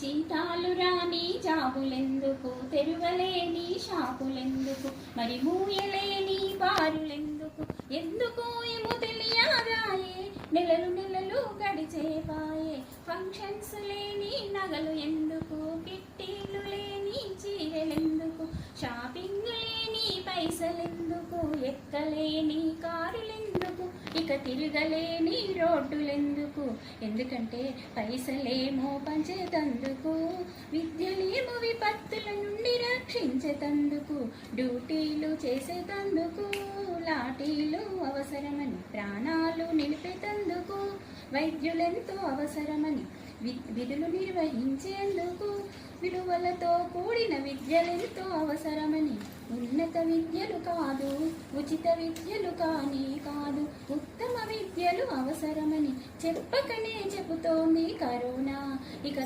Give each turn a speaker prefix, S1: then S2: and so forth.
S1: జీతాలు రాని జాబులెందుకు, తెరువలేని షాపులెందుకు, మరి మూయలేని బారులెందుకు, ఎందుకు ఏమో తెలియదాయే. నెలలు నెలలు గడిచేపాయే, ఫంక్షన్స్ లేని నగలు ఎందుకు, కిట్టీలు లేని చీరలెందుకు, షాపింగ్ లేని పైసలెందుకు, ఎక్కలేని కారులెందుకు, ఇక తిరగలేని రోడ్డులెందుకు. ఎందుకంటే పైసలేమో పంచేతందుకు, విద్యలేమో విపత్తుల నుండి రక్షించేతందుకు, డ్యూటీలు చేసేతందుకు, లాఠీలు అవసరమని ప్రాణాలు నిలిపేతందుకు, వైద్యులెంతో అవసరమని విధులు నిర్వహించేందుకు, విలువలతో కూడిన విద్యలెంతో అవసరమని, ఉన్నత విద్యలు కాదు ఉచిత విద్యలు కానీ కాదు, ఉత్తమ విద్యలు అవసరమని చెప్పకనే చెబుతోంది కరోనా. ఇక